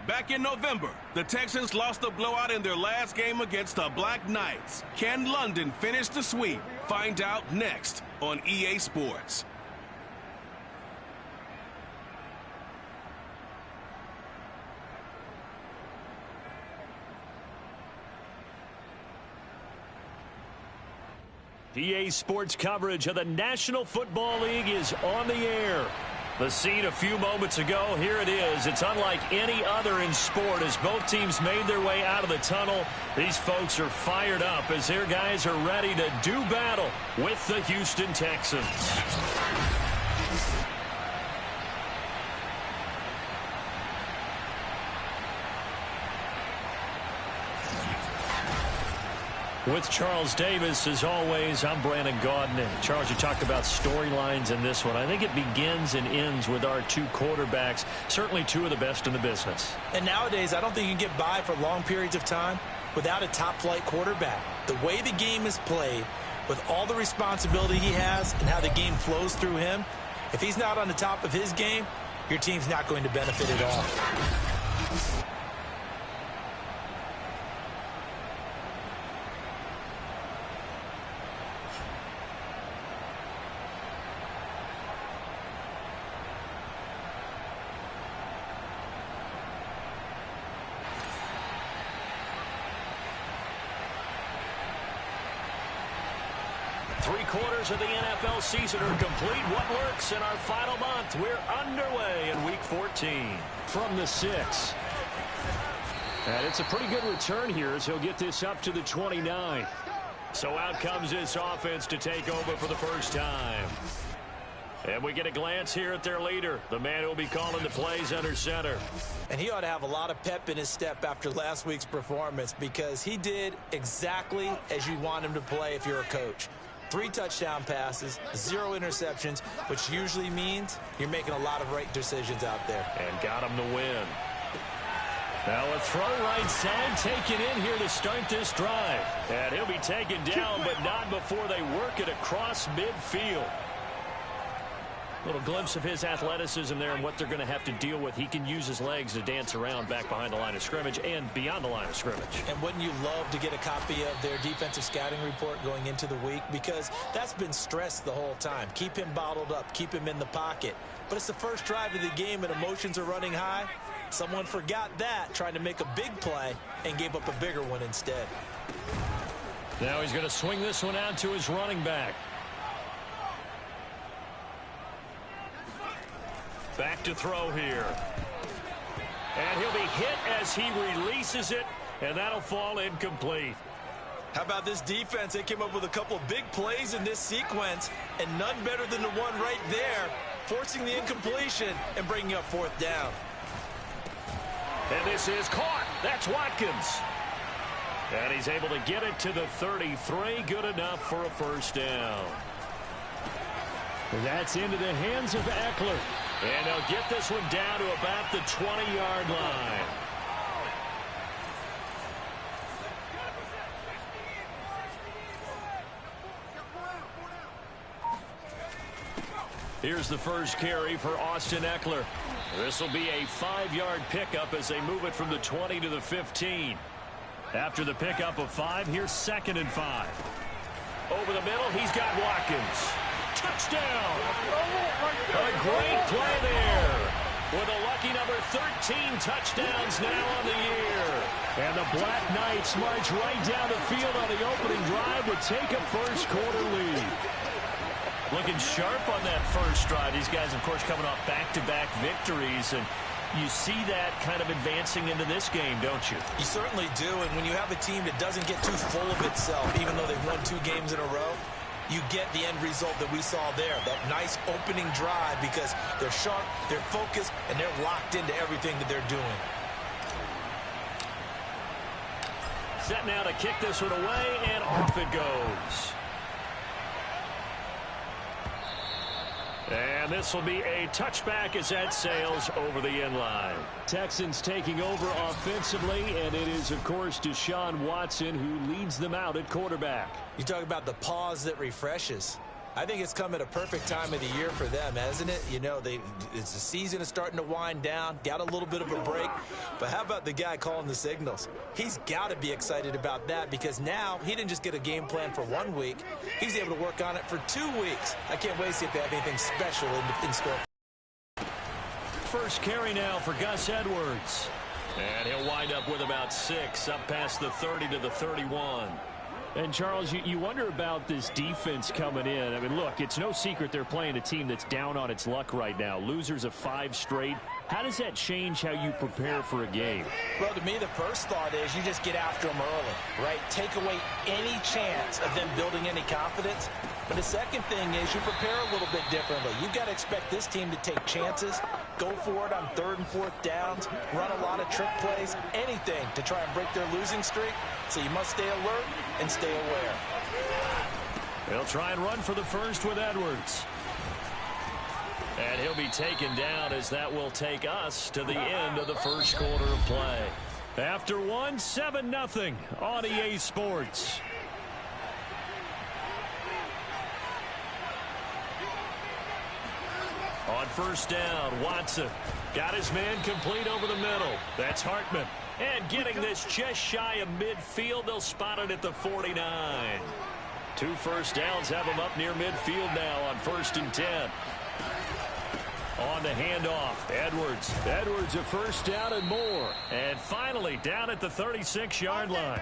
Back in November, the Texans lost a blowout in their last game against the Black Knights. Can London finish the sweep? Find out next on EA Sports. EA Sports coverage of the National Football League is on the air. The scene a few moments ago, here it is. It's unlike any other in sport as both teams made their way out of the tunnel. These folks are fired up as their guys are ready to do battle with the Houston Texans. With Charles Davis, as always, I'm Brandon Gaudin. And Charles, you talked about storylines in this one. I think it begins and ends with our two quarterbacks, certainly two of the best in the business. And nowadays, I don't think you can get by for long periods of time without a top-flight quarterback. The way the game is played, with all the responsibility he has and how the game flows through him, if he's not on the top of his game, your team's not going to benefit at all. 3/4 of the NFL season are complete. What works in our final month? We're underway in Week 14. From the 6. And it's a pretty good return here as he'll get this up to the 29. So out comes this offense to take over for the first time. And we get a glance here at their leader, the man who will be calling the plays under center. And he ought to have a lot of pep in his step after last week's performance because he did exactly as you want him to play if you're a coach. 3 touchdown passes, 0 interceptions, which usually means you're making a lot of right decisions out there. And got him to win. Now a throw right side taken in here to start this drive. And he'll be taken down, but not before they work it across midfield. Little glimpse of his athleticism there and what they're going to have to deal with. He can use his legs to dance around back behind the line of scrimmage and beyond the line of scrimmage. And wouldn't you love to get a copy of their defensive scouting report going into the week? Because that's been stressed the whole time. Keep him bottled up. Keep him in the pocket. But it's the first drive of the game and emotions are running high. Someone forgot that, trying to make a big play and gave up a bigger one instead. Now he's going to swing this one out to his running back. Back to throw here. And he'll be hit as he releases it, and that'll fall incomplete. How about this defense? They came up with a couple of big plays in this sequence, and none better than the one right there, forcing the incompletion and bringing up 4th down. And this is caught. That's Watkins. And he's able to get it to the 33. Good enough for a first down. That's into the hands of Eckler. And they'll get this one down to about the 20-yard line. Here's the first carry for Austin Eckler. This will be a 5-yard pickup as they move it from the 20 to the 15. After the pickup of 5, here's 2nd and 5. Over the middle, he's got Watkins. Touchdown! A great play there. With a lucky number 13 touchdowns now on the year. And the Black Knights march right down the field on the opening drive to take a first-quarter lead. Looking sharp on that first drive. These guys, of course, coming off back-to-back victories. And you see that kind of advancing into this game, don't you? You certainly do. And when you have a team that doesn't get too full of itself, even though they've won 2 games in a row, you get the end result that we saw there, that nice opening drive because they're sharp, they're focused, and they're locked into everything that they're doing. Set now to kick this one away, and off it goes. And this will be a touchback as that sails over the end line. Texans taking over offensively, and it is, of course, Deshaun Watson who leads them out at quarterback. You talk about the pause that refreshes. I think it's come at a perfect time of the year for them, hasn't it? You know, it's the season is starting to wind down, got a little bit of a break. But how about the guy calling the signals? He's got to be excited about that because now he didn't just get a game plan for 1 week. He's able to work on it for 2 weeks. I can't wait to see if they have anything special in store. First carry now for Gus Edwards. And he'll wind up with about 6, up past the 30 to the 31. And, Charles, you wonder about this defense coming in. I mean, look, it's no secret they're playing a team that's down on its luck right now. Losers of 5 straight. How does that change how you prepare for a game? Well, to me, the first thought is you just get after them early, right? Take away any chance of them building any confidence. But the second thing is you prepare a little bit differently. You've got to expect this team to take chances, go for it on 3rd and 4th downs, run a lot of trick plays, anything to try and break their losing streak. So you must stay alert and stay aware. He'll try and run for the first with Edwards. And he'll be taken down as that will take us to the end of the first quarter of play. After one, 7-0 on EA Sports. On first down, Watson got his man complete over the middle. That's Hartman. And getting this just shy of midfield, they'll spot it at the 49. 2 first downs have him up near midfield now on 1st and 10. On the handoff, Edwards. Edwards a first down and more. And finally down at the 36-yard line.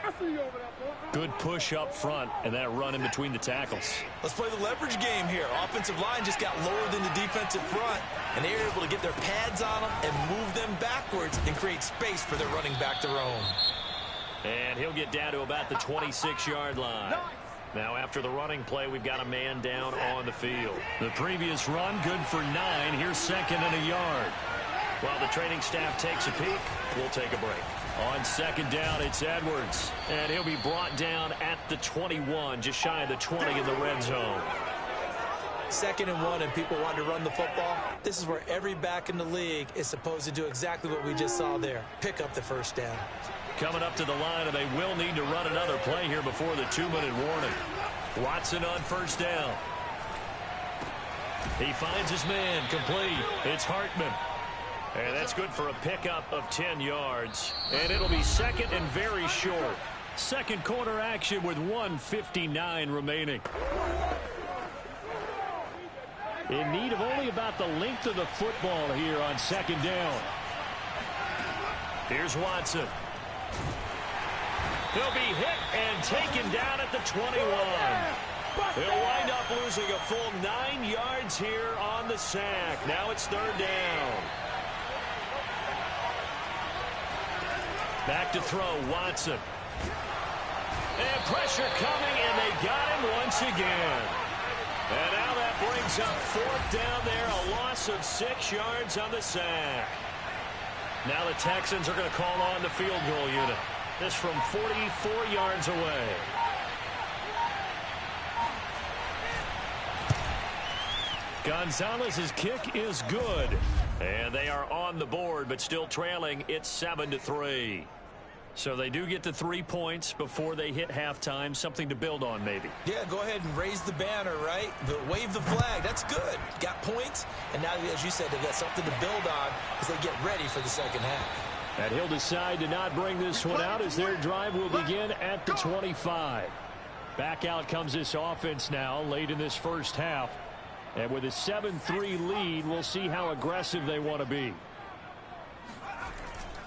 Good push up front and that run in between the tackles. Let's play the leverage game here. Offensive line just got lower than the defensive front, and they were able to get their pads on them and move them backwards and create space for their running back to roam. And he'll get down to about the 26-yard line. Now, after the running play, we've got a man down on the field. The previous run, good for 9. Here's 2nd and a yard. While the training staff takes a peek, we'll take a break. On 2nd down, it's Edwards. And he'll be brought down at the 21, just shy of the 20 in the red zone. 2nd and 1, and people want to run the football. This is where every back in the league is supposed to do exactly what we just saw there. Pick up the first down. Coming up to the line, and they will need to run another play here before the 2-minute warning. Watson on first down. He finds his man complete. It's Hartman. And that's good for a pickup of 10 yards. And it'll be 2nd and very short. Second quarter action with 1:59 remaining. In need of only about the length of the football here on 2nd down. Here's Watson. He'll be hit and taken down at the 21. He'll wind up losing a full 9 yards here on the sack. Now it's 3rd down. Back to throw, Watson. And pressure coming, and they got him once again. And now that brings up 4th down there, a loss of 6 yards on the sack. Now the Texans are going to call on the field goal unit. This from 44 yards away. Gonzalez's kick is good. And they are on the board, but still trailing. It's 7-3. So they do get the 3 points before they hit halftime. Something to build on, maybe. Yeah, go ahead and raise the banner, right? Wave the flag. That's good. Got points. And now, as you said, they've got something to build on as they get ready for the second half. And he'll decide to not bring this one out as their drive will begin at the 25. Back out comes this offense now late in this first half. And with a 7-3 lead, we'll see how aggressive they want to be.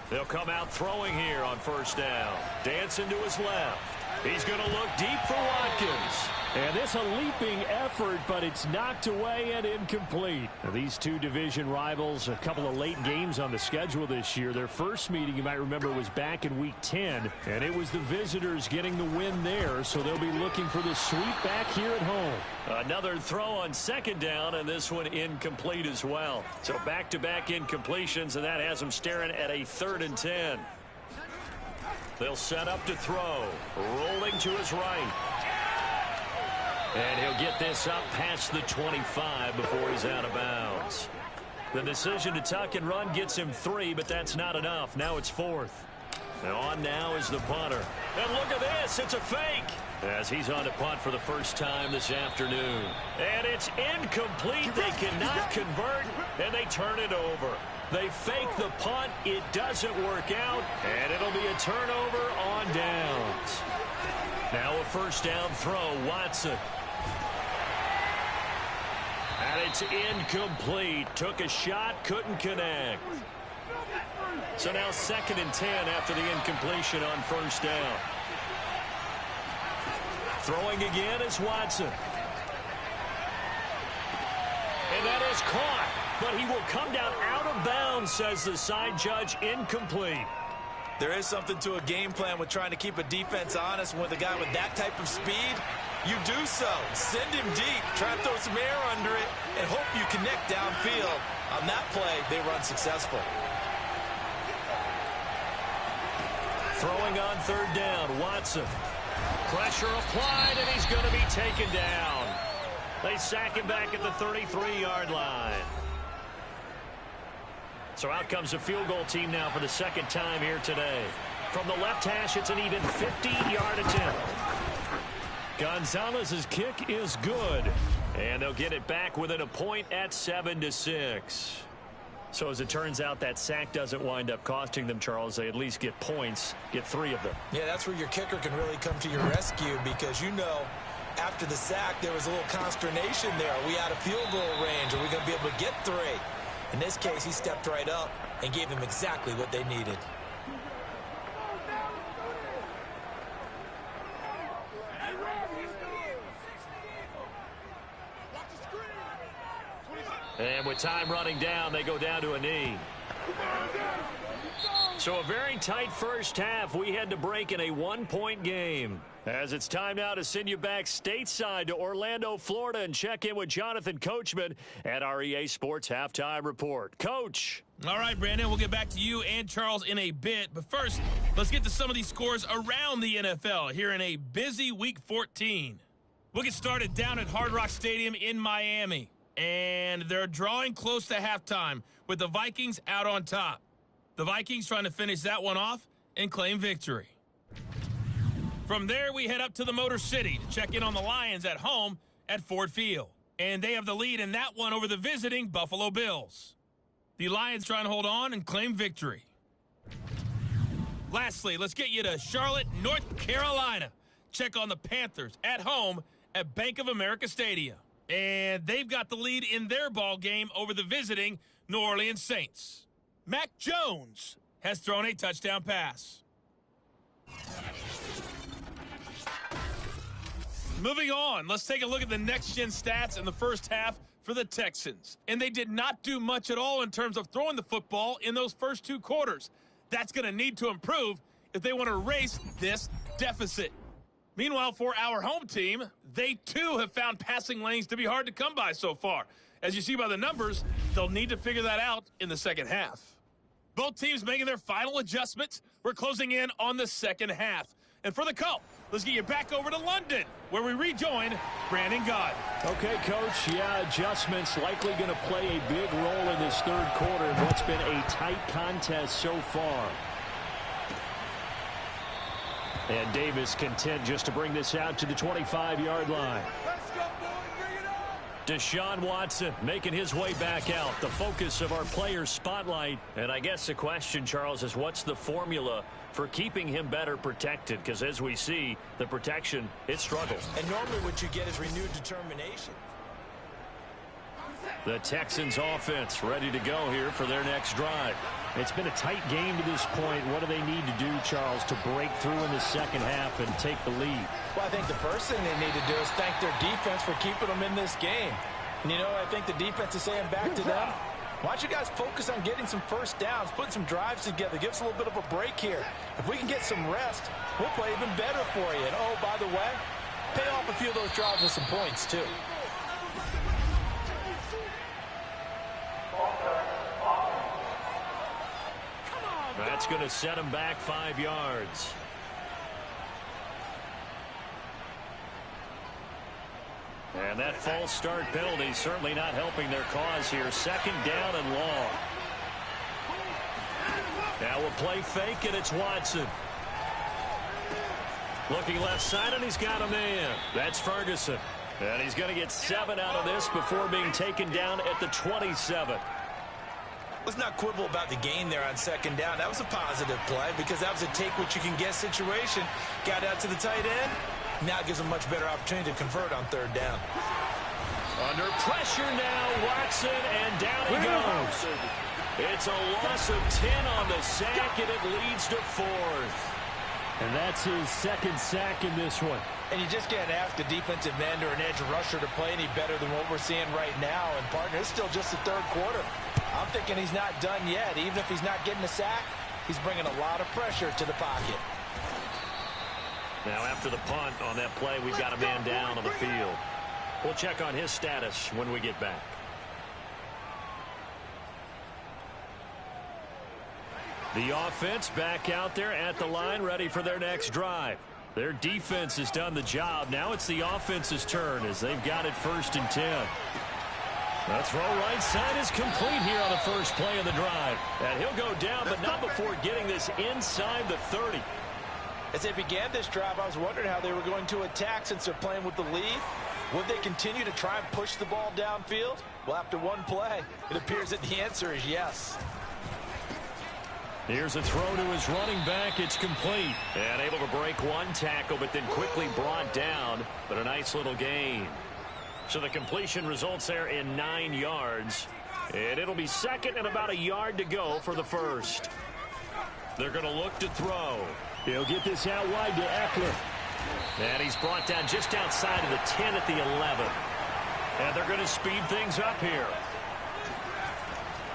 They'll come out throwing here on first down. Dancing to his left. He's going to look deep for Watkins. And this a leaping effort, but it's knocked away and incomplete. Now, these two division rivals, a couple of late games on the schedule this year. Their first meeting, you might remember, was back in Week 10, and it was the visitors getting the win there, so they'll be looking for the sweep back here at home. Another throw on 2nd down, and this one incomplete as well. So back-to-back incompletions, and that has them staring at a 3rd and 10. They'll set up to throw. Rolling to his right. And he'll get this up past the 25 before he's out of bounds. The decision to tuck and run gets him 3, but that's not enough. Now it's 4th. And on now is the punter. And look at this. It's a fake. As he's on to punt for the first time this afternoon. And it's incomplete. They cannot convert, and they turn it over. They fake the punt. It doesn't work out, and it'll be a turnover on downs. Now a first down throw, Watson. And it's incomplete. Took a shot, couldn't connect. So now 2nd and 10 after the incompletion on first down. Throwing again is Watson. And that is caught. But he will come down out of bounds, says the side judge. Incomplete. There is something to a game plan with trying to keep a defense honest. With a guy with that type of speed, you do so. Send him deep. Try to throw some air under it and hope you connect downfield. On that play, they run successful. Throwing on 3rd down, Watson. Pressure applied, and he's going to be taken down. They sack him back at the 33-yard line. So out comes a field goal team now for the 2nd time here today. From the left hash, it's an even 50-yard attempt. Gonzalez's kick is good. And they'll get it back within a point at 7-6. So as it turns out, that sack doesn't wind up costing them, Charles. They at least get points, get 3 of them. Yeah, that's where your kicker can really come to your rescue, because you know after the sack there was a little consternation there. Are we out of field goal range? Are we going to be able to get 3? In this case, he stepped right up and gave them exactly what they needed. And with time running down, they go down to a knee. So a very tight first half. We had to break in a 1-point game. As it's time now to send you back stateside to Orlando, Florida, and check in with Jonathan Coachman at our EA Sports Halftime Report. Coach. All right, Brandon, we'll get back to you and Charles in a bit. But first, let's get to some of these scores around the NFL here in a busy Week 14. We'll get started down at Hard Rock Stadium in Miami. And they're drawing close to halftime with the Vikings out on top. The Vikings trying to finish that one off and claim victory. From there, we head up to the Motor City to check in on the Lions at home at Ford Field. And they have the lead in that one over the visiting Buffalo Bills. The Lions trying to hold on and claim victory. Lastly, let's get you to Charlotte, North Carolina. Check on the Panthers at home at Bank of America Stadium. And they've got the lead in their ball game over the visiting New Orleans Saints. Mac Jones has thrown a touchdown pass. Moving on, let's take a look at the next-gen stats in the first half for the Texans. And they did not do much at all in terms of throwing the football in those first 2 quarters. That's going to need to improve if they want to erase this deficit. Meanwhile, for our home team, they too have found passing lanes to be hard to come by so far. As you see by the numbers, they'll need to figure that out in the second half. Both teams making their final adjustments. We're closing in on the second half. And for the call, let's get you back over to London, where we rejoin Brandon Gaud. Okay, Coach. Yeah, adjustments likely going to play a big role in this third quarter in what's been a tight contest so far. And Davis content just to bring this out to the 25-yard line. Deshaun Watson making his way back out, the focus of our players' spotlight. And I guess the question, Charles, is what's the formula for keeping him better protected? Because as we see, the protection, it struggles. And normally what you get is renewed determination. The Texans offense ready to go here for their next drive. It's been a tight game to this point. What do they need to do, Charles, to break through in the second half and take the lead? Well, I think the first thing they need to do is thank their defense for keeping them in this game. And, you know, I think the defense is saying back to them, why don't you guys focus on getting some first downs, putting some drives together, give us a little bit of a break here. If we can get some rest, we'll play even better for you. And, oh, by the way, pay off a few of those drives with some points, too. That's going to set him back 5 yards. And that false start penalty certainly not helping their cause here. Second down and long. Now a play fake, and it's Watson. Looking left side, and he's got a man. That's Ferguson. And he's going to get 7 out of this before being taken down at the 27. Let's not quibble about the gain there on second down. That was a positive play because that was a take-what-you-can-get situation. Got out to the tight end. Now it gives him a much better opportunity to convert on third down. Under pressure now, Watson, and down he goes. It's a loss of 10 on the sack, and it leads to 4th. And that's his second sack in this one. And you just can't ask a defensive end or an edge rusher to play any better than what we're seeing right now. And, partner, it's still just the third quarter. I'm thinking he's not done yet. Even if he's not getting a sack, he's bringing a lot of pressure to the pocket. Now, after the punt on that play, we've got a man down on the field. We'll check on his status when we get back. The offense back out there at the line, ready for their next drive. Their defense has done the job. Now it's the offense's turn as they've got it 1st and 10. The throw right side is complete here on the first play of the drive. And he'll go down, but not before getting this inside the 30. As they began this drive, I was wondering how they were going to attack since they're playing with the lead. Would they continue to try and push the ball downfield? Well, after one play, it appears that the answer is yes. Here's a throw to his running back. It's complete. And able to break one tackle, but then quickly brought down. But a nice little gain. So the completion results there in 9 yards. And it'll be second and about a yard to go for the first. They're going to look to throw. He'll get this out wide to Eckler. And he's brought down just outside of the 10 at the 11. And they're going to speed things up here.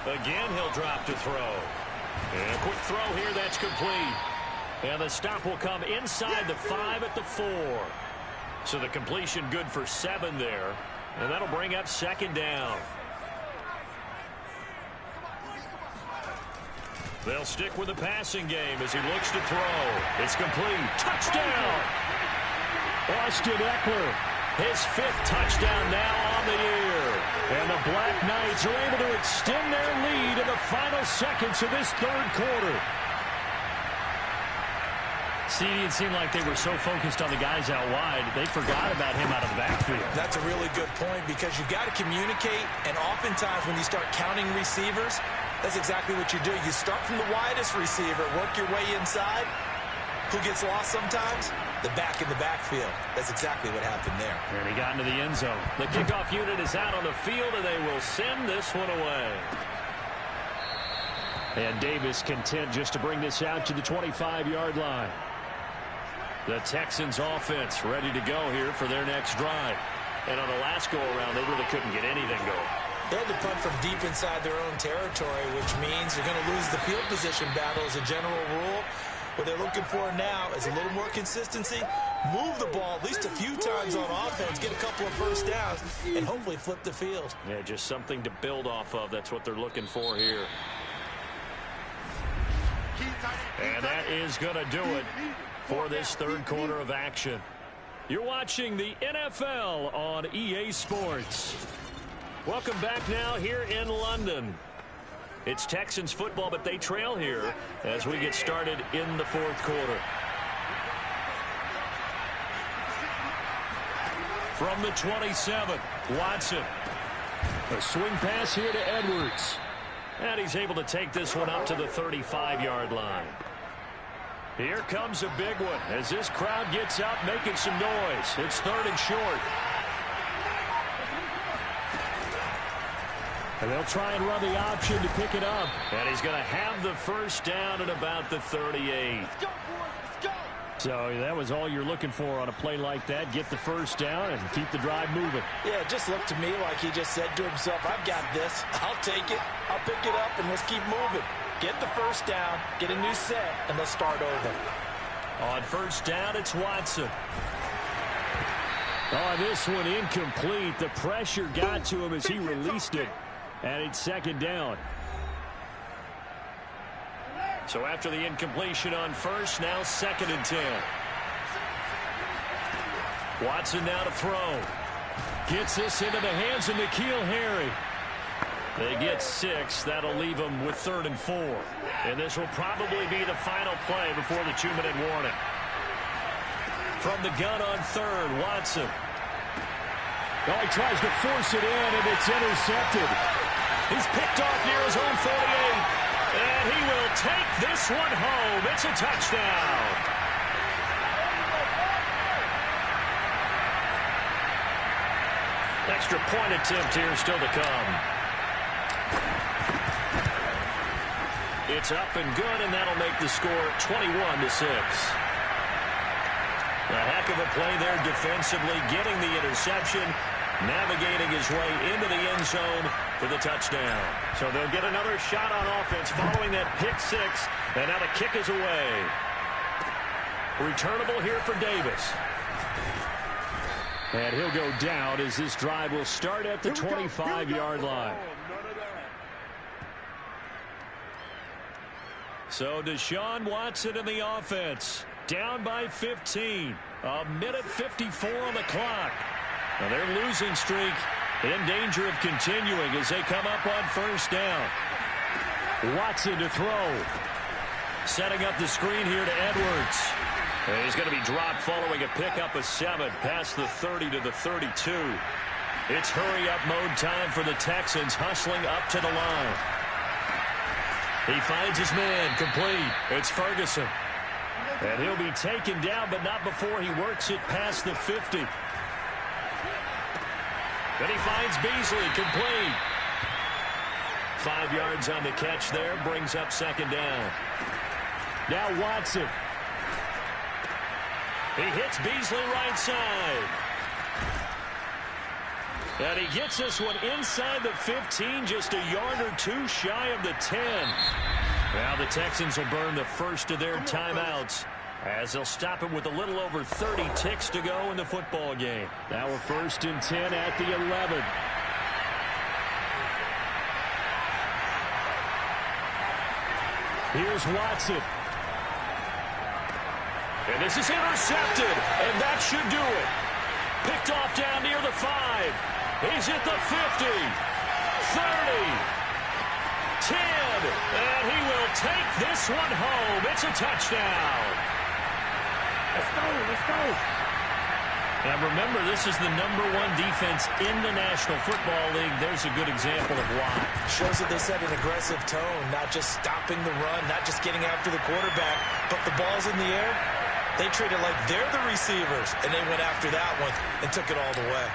Again, he'll drop to throw. And a quick throw here, that's complete. And the stop will come inside the 5 at the 4. So the completion good for 7 there. And that'll bring up second down. They'll stick with the passing game as he looks to throw. It's complete. Touchdown! Austin Eckler. His 5th touchdown now on the year. And the Black Knights are able to extend their lead in the final seconds of this third quarter. See, it seemed like they were so focused on the guys out wide, they forgot about him out of the backfield. That's a really good point because you've got to communicate, and oftentimes when you start counting receivers, that's exactly what you do. You start from the widest receiver, work your way inside. Who gets lost sometimes? The back in the backfield. That's exactly what happened there. And he got into the end zone. The kickoff unit is out on the field, and they will send this one away. And Davis content just to bring this out to the 25-yard line. The Texans offense ready to go here for their next drive. And on the last go-around, they really couldn't get anything going. They had to punt from deep inside their own territory, which means they're going to lose the field position battle as a general rule. What they're looking for now is a little more consistency, move the ball at least a few times on offense, get a couple of first downs, and hopefully flip the field. Yeah, just something to build off of. That's what they're looking for here. And that is going to do it for this third quarter of action. You're watching the NFL on EA Sports. Welcome back now here in London. It's Texans football, but they trail here as we get started in the fourth quarter. From the 27, Watson. A swing pass here to Edwards. And he's able to take this one up to the 35-yard line. Here comes a big one as this crowd gets up making some noise. It's 3rd and short. And they'll try and run the option to pick it up. And he's going to have the first down at about the 38. So that was all you're looking for on a play like that. Get the first down and keep the drive moving. Yeah, it just looked to me like he just said to himself, I've got this. I'll take it. I'll pick it up, and let's keep moving. Get the first down, get a new set, and let's start over. On first down, it's Watson. Oh, this one incomplete. The pressure got to him as he released it. And it's second down. So after the incompletion on first, now 2nd and 10. Watson now to throw. Gets this into the hands of N'Keal Harry. They get 6. That'll leave them with 3rd and 4. And this will probably be the final play before the 2-minute warning. From the gun on 3rd, Watson. Oh, he tries to force it in, and it's intercepted. He's picked off near his own 48. And he will take this one home. It's a touchdown. Extra point attempt here still to come. It's up and good, and that'll make the score 21-6. A heck of a play there defensively, getting the interception, navigating his way into the end zone for the touchdown. So they'll get another shot on offense following that pick 6, and now the kick is away. Returnable here for Davis. And he'll go down as this drive will start at the 25-yard line. So Deshaun Watson in the offense, down by 15. A minute 54 on the clock. Now their losing streak in danger of continuing as they come up on 1st down. Watson to throw. Setting up the screen here to Edwards. And he's going to be dropped following a pickup of 7 past the 30 to the 32. It's hurry-up mode time for the Texans, hustling up to the line. He finds his man, complete. It's Ferguson. And he'll be taken down, but not before he works it past the 50. Then he finds Beasley, complete. 5 yards on the catch there, brings up 2nd down. Now Watson. He hits Beasley right side. And he gets this one inside the 15, just a yard or 2 shy of the 10. Now the Texans will burn the first of their timeouts as they'll stop it with a little over 30 ticks to go in the football game. Now we're 1st and 10 at the 11. Here's Watson. And this is intercepted, and that should do it. Picked off down near the 5. He's at the 50, 30, 10, and he will take this one home. It's a touchdown. Let's go, let's go. And remember, this is the #1 defense in the National Football League. There's a good example of why. Shows that they set an aggressive tone, not just stopping the run, not just getting after the quarterback, but the ball's in the air. They treat it like they're the receivers, and they went after that one and took it all the way.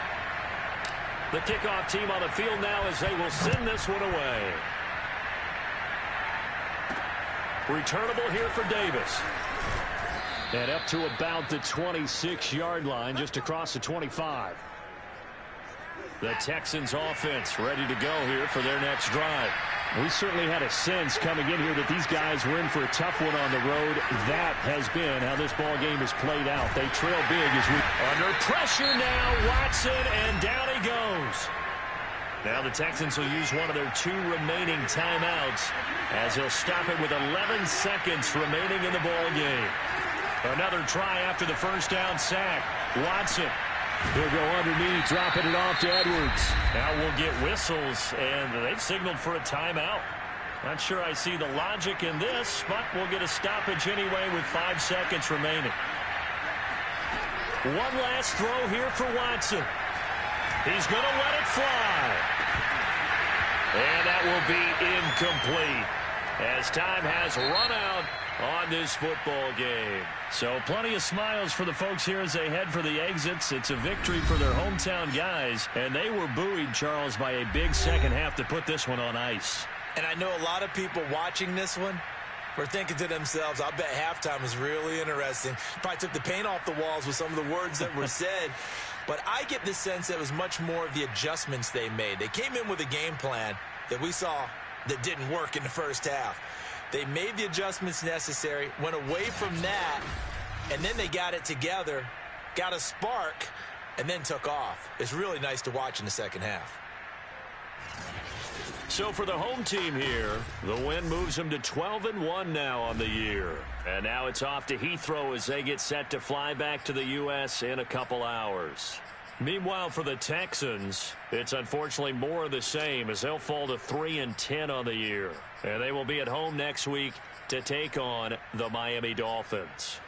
The kickoff team on the field now as they will send this one away. Returnable here for Davis. And up to about the 26-yard line, just across the 25. The Texans offense ready to go here for their next drive. We certainly had a sense coming in here that these guys were in for a tough one on the road. That has been how this ball game has played out. They trail big as we... Under pressure now, Watson, and down he goes. Now the Texans will use one of their 2 remaining timeouts as he'll stop it with 11 seconds remaining in the ball game. Another try after the 1st down sack. Watson. He'll go underneath, dropping it off to Edwards. Now we'll get whistles, and they've signaled for a timeout. Not sure I see the logic in this, but we'll get a stoppage anyway with 5 seconds remaining. One last throw here for Watson. He's going to let it fly. And that will be incomplete as time has run out on this football game. So plenty of smiles for the folks here as they head for the exits. It's a victory for their hometown guys, and they were buoyed, Charles, by a big second half to put this one on ice. And I know a lot of people watching this one were thinking to themselves, I bet halftime was really interesting. Probably took the paint off the walls with some of the words that were said. But I get the sense that it was much more of the adjustments they made. They came in with a game plan that we saw that didn't work in the first half. They made the adjustments necessary, went away from that, and then they got it together, got a spark, and then took off. It's really nice to watch in the second half. So for the home team here, the win moves them to 12-1 now on the year. And now it's off to Heathrow as they get set to fly back to the U.S. in a couple hours. Meanwhile, for the Texans, it's unfortunately more of the same as they'll fall to 3-10 on the year. And they will be at home next week to take on the Miami Dolphins.